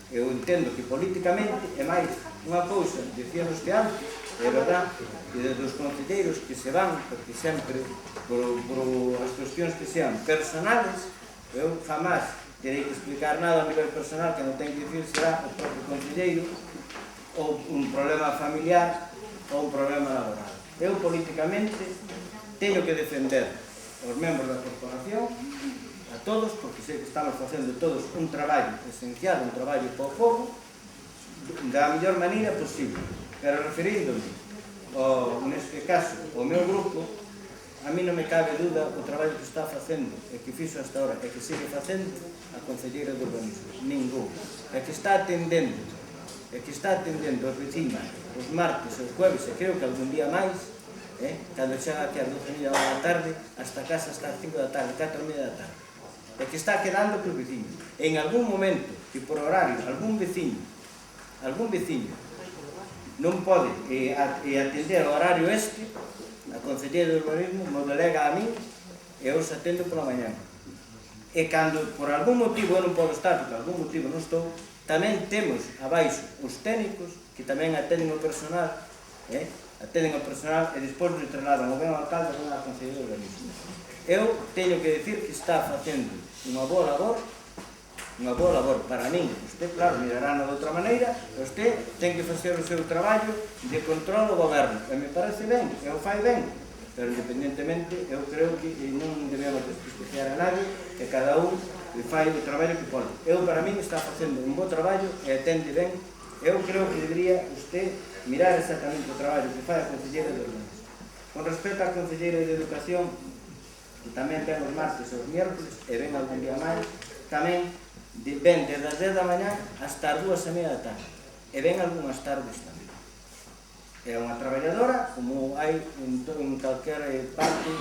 eu entendo que políticamente é máis unha cousa, decíamos que antes, é verdad, que dos concelleiros que se van, porque sempre, por as cuestións que sean personales, eu jamás terei que explicar nada a nivel personal, que non ten que dicir será o propio concelleiro, ou un problema familiar, ou un problema laboral. Eu políticamente teño que defender os membros da corporación, a todos, porque sei que estamos facendo todos un traballo esencial, un traballo para o povo, da mellor maneira posible. Pero referíndome, neste caso, ao meu grupo, a mí non me cabe duda o traballo que está facendo e que fixo hasta ahora e que sigue facendo a concelleira de urbanismo. Ningún. E que está atendendo os vecinos os martes, os jueves, e creo que algún día máis, cando chega aquí ás 12:30 da tarde, hasta casa hasta as 5 da tarde, 4:30 da tarde. E que está quedando pros vecinos. En algún momento, que por horario, algún veciño non pode atender o horario este, a concelleira de urbanismo me delega a mí e eu se atendo pola mañá. E cando por algún motivo eu non podo estar, porque por algún motivo non estou, tamén temos abaixo os técnicos que tamén atenden o personal, e despois nos trasladan o ben ao alcalde ou a concelleira de urbanismo. Eu teño que decir que está facendo unha boa labor para min. Usted, claro, mirará de outra maneira, usted ten que facer o seu traballo de control do goberno, e me parece ben, e o fai ben, pero independentemente, eu creo que non debemos desprestigiar a nadie, que cada un fai o traballo que pode. Eu, para min, está facendo un bo traballo e atende ben. Eu creo que debería usted mirar exactamente o traballo que fai a concelleira de urbanismo. Con respecto á concelleira de educación, que tamén ven os martes e os miércoles, e ven algún día máis, tamén ven desde as 10 da mañá hasta as 2:30 da tarde, e ven algunhas tardes tamén. é unha traballadora, como hai en calquer parte,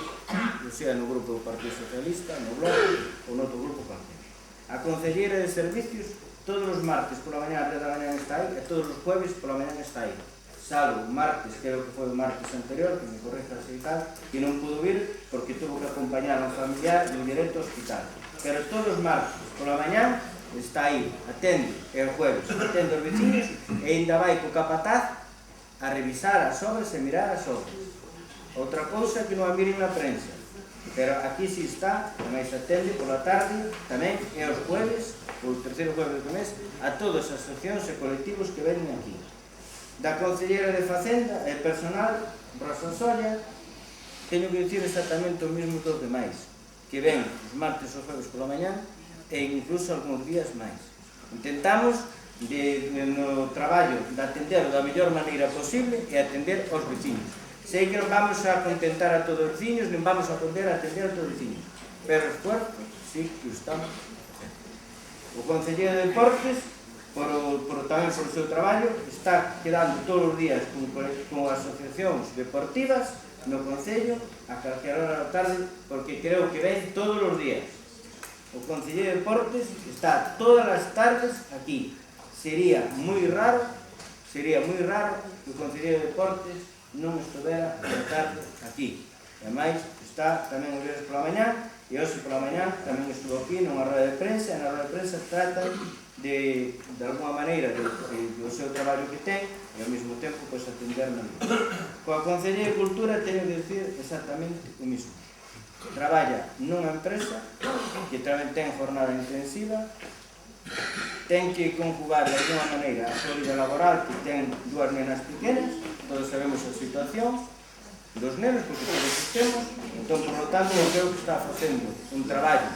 ou sea, no grupo do Partido Socialista, no Bloque, ou no outro grupo cualquier. A concelleira de servicios, todos os martes pola mañá, a 10 da mañá está aí, e todos os jueves pola mañá está aí. Salvo martes, creo que foi o martes anterior, que me corrija se tal, que non pudo vir porque tuvo que acompañar a un familiar no directo ao hospital. Pero todos os martes pola mañá está aí, atende, e o jueves atende os vecinos e ainda vai co capataz a revisar as obras e mirar as obras. Outra cousa que non a miren na prensa, pero aquí si está, tamén se atende pola tarde, tamén é os jueves, o terceiro jueves do mes, a todas as asociacións e colectivos que venen aquí. Da Concelleira de Facenda e personal, Rosa Solla, teño que dicir exactamente o mesmo dos demais, que ven os martes ou jueves pola mañá e incluso algúns días máis. Intentamos no traballo de atender da mellor maneira posible e atender aos vecinos. Sei que non vamos a contentar a todos os vecinos, non vamos a poder atender a todos os vecinos, pero o esfuerzo sí que o estamos facendo. O Concelleiro de Deportes, tamén por o seu traballo, está quedando todos os días con asociacións deportivas no Concello a calquera hora da tarde, porque creo que ven todos os días. O Concelleiro de Deportes está todas as tardes aquí. Sería moi raro que o Concelleiro de Deportes non estuvera a tarde aquí. E máis, está tamén os días pola mañá, e hoxe pola mañá tamén estuvo aquí nunha roda de prensa, e na roda de prensa trata de alguma maneira do seu traballo que ten e ao mesmo tempo pois atenderme a mí. Coa Concelleira de Cultura teño que dicir exactamente o mesmo. Traballa nunha empresa que tamén ten jornada intensiva, ten que conjugar de alguma maneira a súa vida laboral, que ten dúas nenas pequenas, todos sabemos a situación dos nenos, porque todos os temos, entón, por lo tanto, eu creo que está facendo un traballo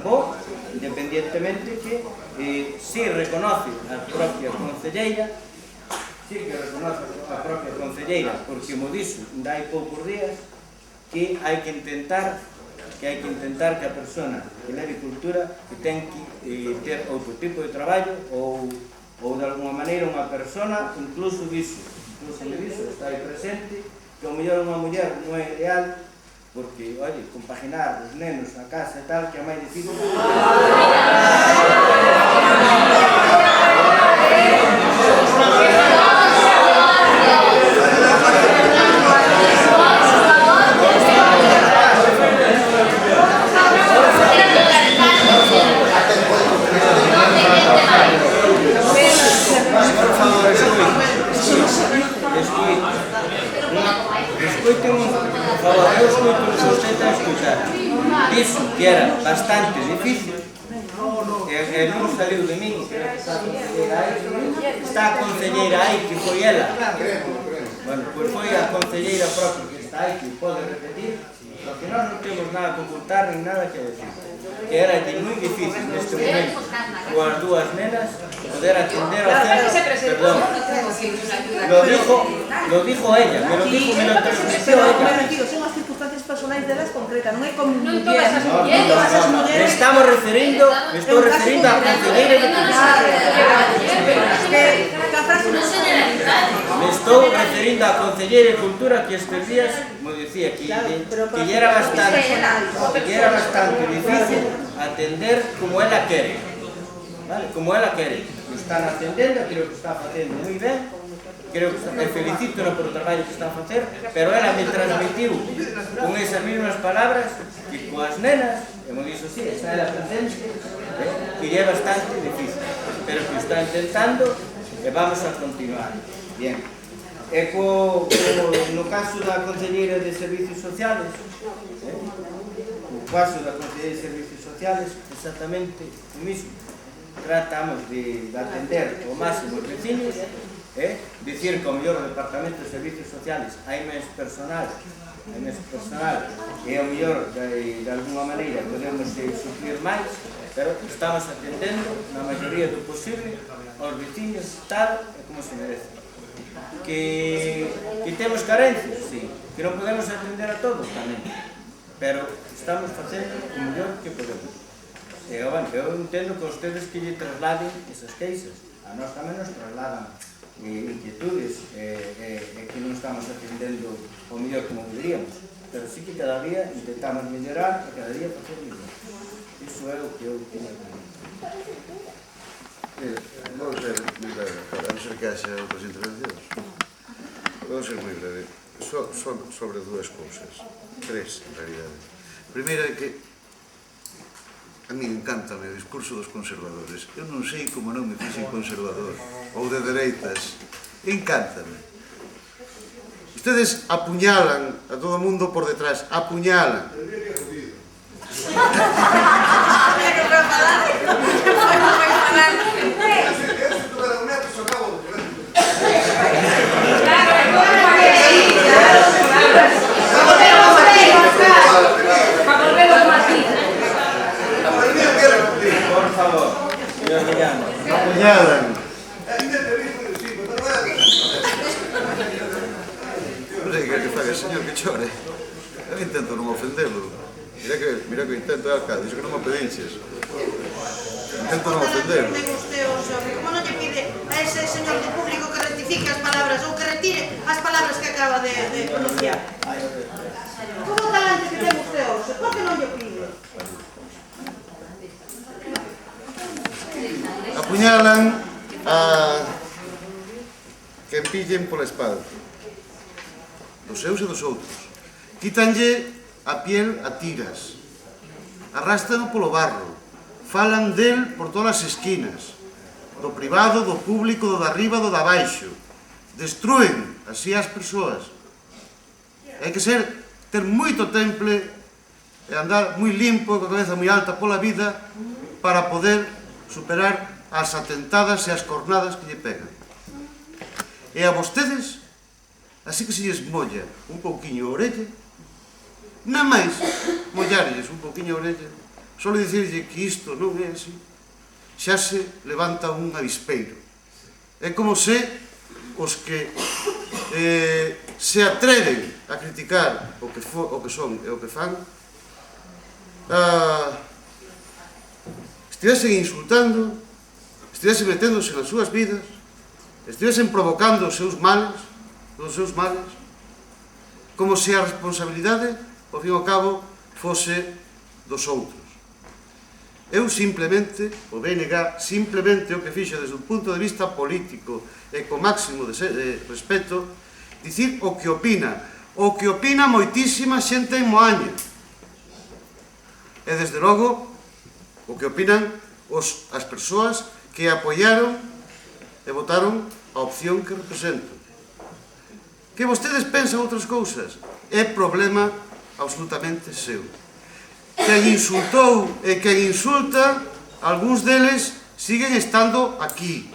bo, independientemente que si reconoce a propia concelleira, porque mo dixo, hai poucos días, que hai que intentar que a persona que leve cultura que ten que ter outro tipo de traballo ou de alguma maneira unha persona, incluso me dixo, está aí presente, que ao mellor unha muller non é ideal, porque, oye, compaginar os nenos a casa e tal, que é máis difícil. Dixo que era bastante difícil e non saliu de min, está a concelleira aí, que foi ela. Bueno, pois foi a concelleira propia que está aí, que pode repetir, porque nós non temos nada que ocultar ni nada que decir. Que era moi difícil neste momento coas dúas nenas poder atender ao centro. Perdón, lo dijo ella, me lo transmitió ella. Son as circunstancias personais delas concretas, non é como Non todas as mulleres. mulleres. Me estou referindo á concelleira de Cultura. Me estou referindo á concelleira de Cultura que estes días, como dicía, que lle era bastante difícil atender como ela quere. Vale? Como ela quere. Lo están atendendo, creo que está facendo moi ben. Creo que felicito por o traballo que está a facer, pero ela me transmitiu con esas mesmas palabras que coas nenas, e me dixo, sí, está ela presente, que é bastante difícil, pero que está intentando e vamos a continuar. Bien. E no caso da Concelleira de Servicios Sociales, exactamente o mismo. Tratamos de atender o máximo os vecinos, dicir que o mellor o Departamento de Servicios Sociales hai máis personal e o mellor de alguma maneira podemos suplir máis, pero estamos atendendo na maioría do posible aos vecinos tal e como se merece. Que temos carencias, sí, que non podemos atender a todos tamén, pero estamos facendo o mellor que podemos. Eu entendo que ustedes que lle trasladen esas queixas, a nós tamén nos trasladan inquietudes que non estamos atendendo o mellor como deberíamos, pero sí que cada día intentamos mellorar e cada día facer mellor. Iso é o que eu teño que decir. Vamos ser moi breve, a non ser que haxa outras intervencións. Vamos ser moi breve. Sobre dúas cousas, tres en realidade. Primeira é que a mí encántame o discurso dos conservadores. Eu non sei como non me fixen conservador ou de dereitas. Encántame. Ustedes apuñalan a todo o mundo por detrás. Apuñalan. Por favor, señor Millán. Apuñalan. Non sei que é que faga, señor, que chore. Eu intento non ofendelo. Mira que intento, alcalde, iso que non me pedinches. Intento non ofendelo. Como non lle pide a ese señor do público que rectifique as palabras ou que retire as palabras que acaba de pronunciar? Como talante que ten usted hoxe? Por que non lle pide? Apuñalan a que pillen pola espada. Dos seus e dos outros. Quítanlle a piel a tiras. Arrástrano polo barro. Falan del por todas as esquinas. Do privado, do público, do de arriba, do de abaixo. Destrúen así as persoas. Hai que ter moito temple e andar moi limpo, coa cabeza moi alta pola vida para poder superar as atentadas e as cornadas que lle pegan. E a vostedes, así que se lles molla un pouquiño a orella, na máis mollarlles un pouquiño a orella, só dicirlle que isto non é así, xa se levanta un avispeiro. É como se os que se atreven a criticar o que son e o que fan estivesen insultando, estivesen meténdose nas súas vidas, estivesen provocando os seus males, como se a responsabilidade, ao fin e ao cabo, fose dos outros. Eu simplemente, o BNG, simplemente o que fixo desde un punto de vista político e co máximo de respeto, dicir o que opina moitísima xente en Moaña. E desde logo, o que opinan as persoas que apoiaron e votaron a opción que represento. Que vostedes pensan outras cousas é problema absolutamente seu. Quen insultou e quen insulta, algúns deles siguen estando aquí.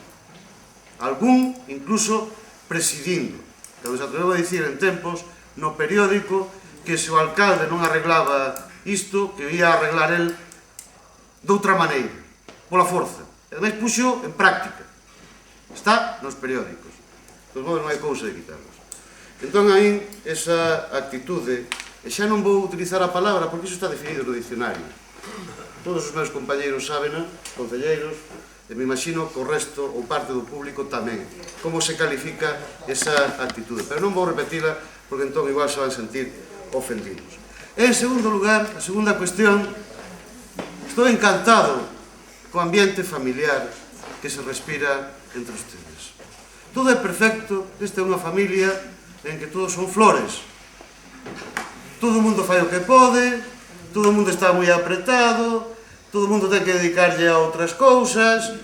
Algún, incluso, presidindo. Cando se atreveu a dicir en tempos, no periódico, que se o alcalde non arreglaba isto, que ia arreglar el doutra maneira, pola forza. E ademais puxo en práctica. Está nos periódicos. Entón, non hai cousa de quitarlos. Entón, aí, esa actitude, e xa non vou utilizar a palabra porque iso está definido no dicionario. Todos os meus compañeiros saben, concelleiros, e me imagino que o resto ou parte do público tamén, como se califica esa actitude. Pero non vou repetila porque entón igual se van sentir ofendidos. En segundo lugar, a segunda cuestión, estou encantado co ambiente familiar que se respira entre ustedes. Todo é perfecto, esta é unha familia en que todos son flores. Todo o mundo fai o que pode, todo o mundo está moi apretado, todo o mundo ten que dedicarlle a outras cousas,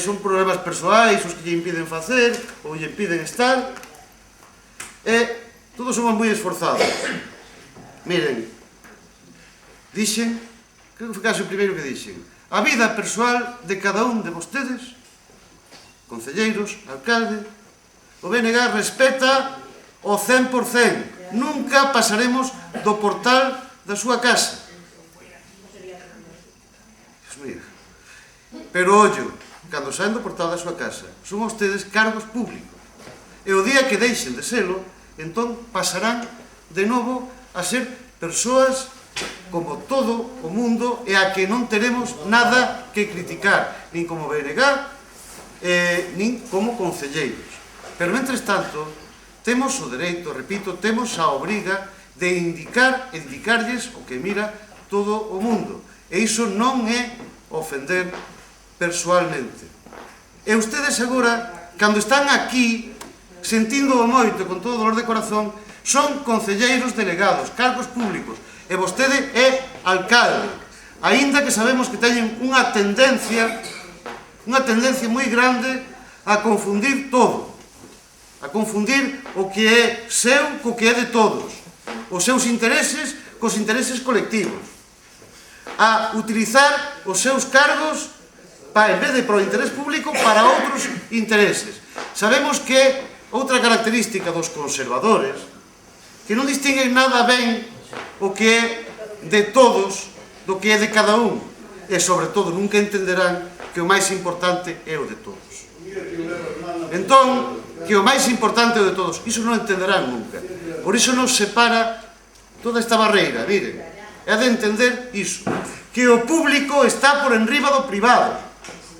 son problemas persoais os que lle impiden facer ou lle impiden estar, e todos somos moi esforzados. Miren, dixen, creo que foi case o primeiro que dixen, a vida persoal de cada un de vostedes, concelleiros, alcalde, o BNG respeta o 100%. Nunca pasaremos do portal da súa casa. Pero ollo, cando saen do portal da súa casa, son vostedes cargos públicos. E o día que deixen de selo, entón pasarán de novo a ser persoas como todo o mundo e a que non teremos nada que criticar, nin como BNG, nin como concelleiros. Pero, mentres tanto, temos o dereito, repito, temos a obriga de indicarlles o que mira todo o mundo. E iso non é ofender persoalmente. E ustedes agora, cando están aquí, sentindo moito, con todo o dolor de corazón, son concelleiros delegados, cargos públicos, e vostede é alcalde, aínda que sabemos que teñen unha tendencia moi grande a confundir todo, a confundir o que é seu co que é de todos, os seus intereses cos intereses colectivos, a utilizar os seus cargos en vez de pro interés público para outros intereses. Sabemos que outra característica dos conservadores que non distinguen nada ben o que é de todos do que é de cada un, e sobre todo nunca entenderán que o máis importante é o de todos. Entón, que o máis importante é o de todos, iso non entenderán nunca. Por iso nos separa toda esta barreira, miren, é de entender iso, que o público está por enriba do privado,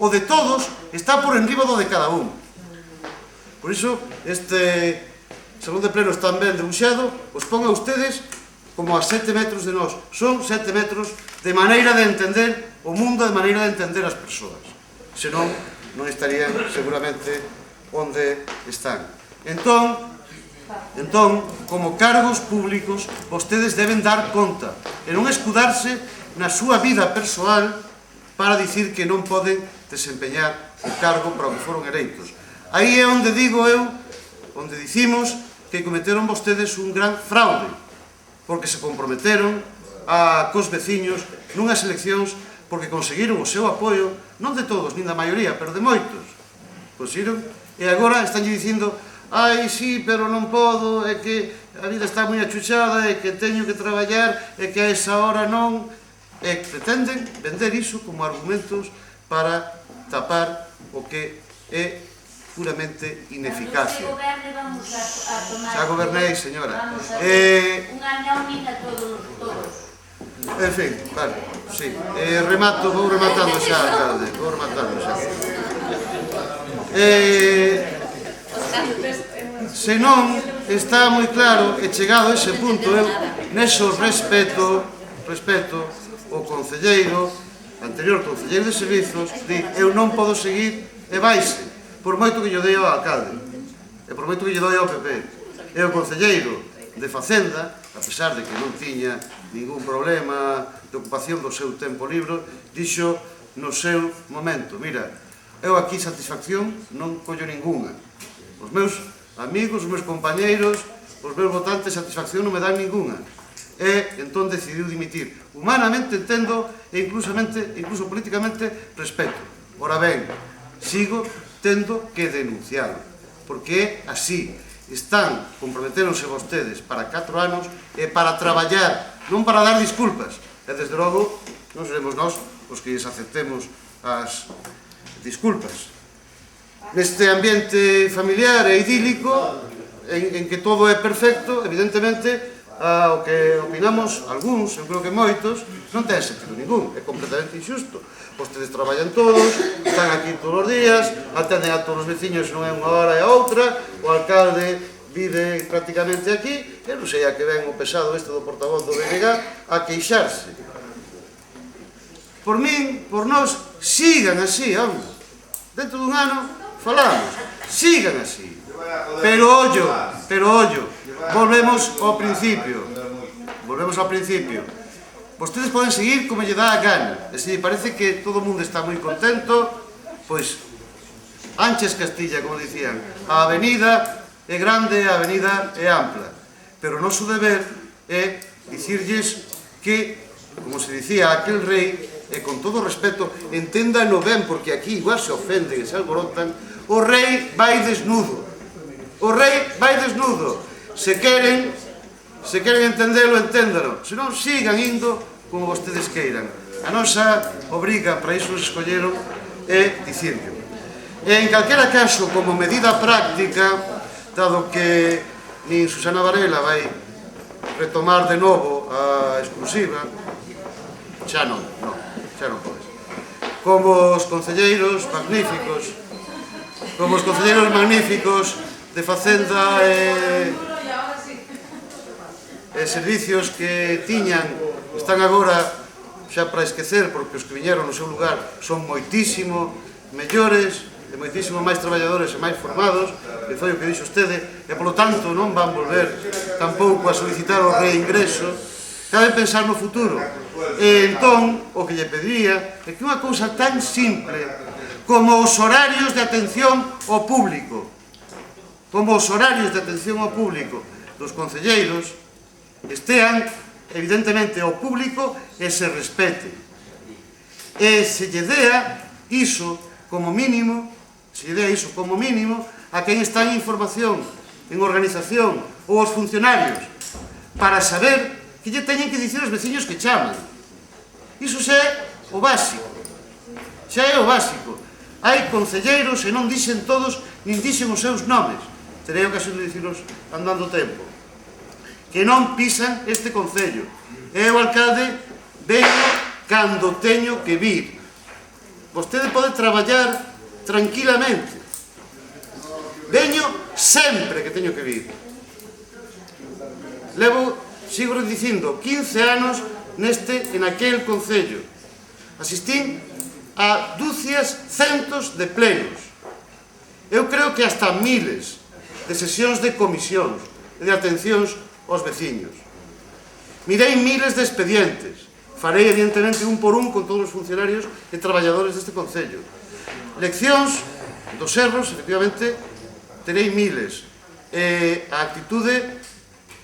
o de todos está por enriba do de cada un. Por iso, este salón de plenos tan ben debuxado, os pon a ustedes como a 7 metros de nós. Son 7 metros de maneira de entender o mundo, de maneira de entender as persoas. Senón, non estarían seguramente onde están. Entón, como cargos públicos, vostedes deben dar conta e non escudarse na súa vida persoal para dicir que non poden desempeñar o cargo para o que foron eleitos. Aí é onde digo eu, onde dicimos que cometeron vostedes un gran fraude, porque se comprometeron cos veciños nunhas eleccións porque conseguiron o seu apoio, non de todos, nin da maioría, pero de moitos. Conseguiron, e agora están dicindo, ai, sí, pero non podo, é que a vida está moi achuchada, é que teño que traballar, é que a esa hora non, e pretenden vender iso como argumentos para tapar o que é puramente ineficacia. Cando se goberne vamos a tomar... Xa gobernei, señora. Vamos a ver unha nómina todos. En fin, vale, sí. Vou rematando xa, alcalde, vou rematando xa. Se non está moi claro, e chegado a ese punto, eu neso respeto o concelleiro, anterior concelleiro de servizos, di, eu non podo seguir e vaise, por moito que lle dei ao alcalde, e por moito que lle doi ao PP. E o concelleiro de Facenda, a pesar de que non tiña ningún problema de ocupación do seu tempo libre, dixo no seu momento, mira, eu aquí satisfacción non collo ninguna. Os meus amigos, os meus compañeiros, os meus votantes, satisfacción non me dan ninguna. E entón decidiu dimitir. Humanamente entendo e incluso políticamente respeto. Ora ben, sigo tendo que denunciarlo, porque é así. Están, comprometeronse vostedes para 4 anos e para traballar, non para dar disculpas. E desde logo non seremos nós os que lles aceptemos as disculpas. Neste ambiente familiar e idílico, en que todo é perfecto, evidentemente, o que opinamos algúns, eu creo que moitos, non ten sentido ningún, é completamente injusto. Vostedes traballan todos, están aquí todos os días, atenden a todos os veciños, non é unha hora e a outra, o alcalde vive prácticamente aquí, e non sei a que ven o pesado este do portavoz do BNG a queixarse. Por min, por nós, sigan así, hombre. Dentro dun ano, falamos, sigan así. Pero ollo, volvemos ao principio. Vostedes poden seguir como lle dá a gana. E se parece que todo o mundo está moi contento, pois, Anches Castilla, como dicían, a avenida é grande, a avenida é ampla. Pero o noso deber é dicirlles que, como se dicía aquel rei, e con todo o respeto, enténdano ben, porque aquí igual se ofenden e se alborotan, o rei vai desnudo. O rei vai desnudo. Se queren entendelo, enténdano. Se non, sigan indo como vostedes queiran. A nosa obriga, para iso nos escolleron, é dicirlo. E en calquera caso, como medida práctica, dado que nin Susana Varela vai retomar de novo a exclusiva, xa non pode. Como os concelleiros magníficos de Facenda e servicios que tiñan están agora xa para esquecer, porque os que viñeron no seu lugar son moitísimo mellores e moitísimo máis traballadores e máis formados, que foi o que dixo vostede, e polo tanto non van volver tampouco a solicitar o reingreso. Cabe pensar no futuro. E entón, o que lle pediría é que unha cousa tan simple como os horarios de atención ao público, dos concelleiros estean evidentemente ao público e se respeten. E se lle dea iso como mínimo, a quen está en información, en organización ou aos funcionarios, para saber que lle teñen que dicir os veciños que chaman. Iso xa é o básico. Hai concelleiros, e non dixen todos, nin dixen os seus nomes, terei ocasión de diciros andando tempo, que non pisan este concello. E o alcalde veño cando teño que vir. Vostede pode traballar tranquilamente. Veño sempre que teño que vir. Sigo dicindo, 15 anos neste e naquel concello. Asistín a dúcias, centos de plenos. Eu creo que hasta miles de sesións de comisións e de atencións aos veciños. Mirei miles de expedientes. Farei, evidentemente, un por un con todos os funcionarios e traballadores deste concello. Leccións dos erros, efectivamente, terei miles. A actitude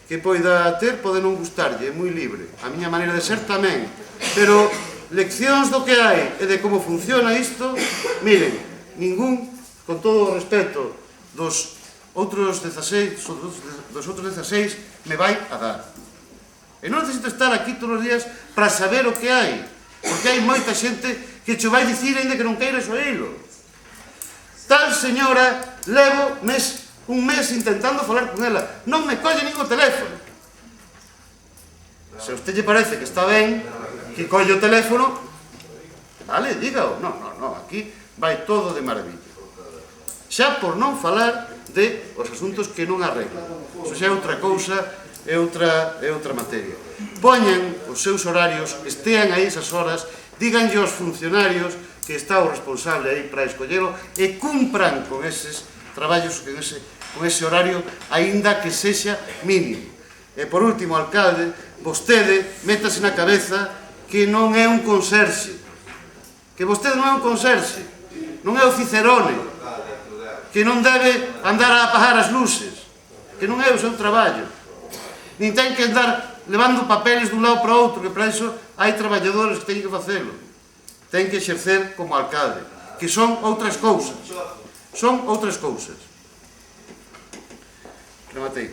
que poida ter pode non gustarlle, é moi libre. A miña maneira de ser tamén. Pero leccións do que hai e de como funciona isto, miren, ningún, con todo o respeto dos outros 16 me vai a dar. E non necesito estar aquí todos os días para saber o que hai, porque hai moita xente que cho vai dicir ainda que non queiras oílo. Tal señora, levo un mes intentando falar con ela, non me colle nin o teléfono. Se a usted lle parece que está ben que colle o teléfono, vale, dígao. Non, aquí vai todo de maravilla. Xa por non falar de os asuntos que non arreglan. Iso xa é outra cousa, é outra materia. Poñan os seus horarios, estean aí esas horas, díganlle aos funcionarios que está o responsable aí para escollelo e cumpran con eses traballos, con ese horario, aínda que sexa mínimo. E por último, alcalde, vostede métase na cabeza que non é un conserxe, que vostede non é un conserxe, non é o Cicerone, que non debe andar a apagar as luces, que non é o seu traballo, nin ten que andar levando papeles dun lado para outro, que para iso hai traballadores que teñen que facelo. Ten que exercer como alcalde, que son outras cousas. Rematei.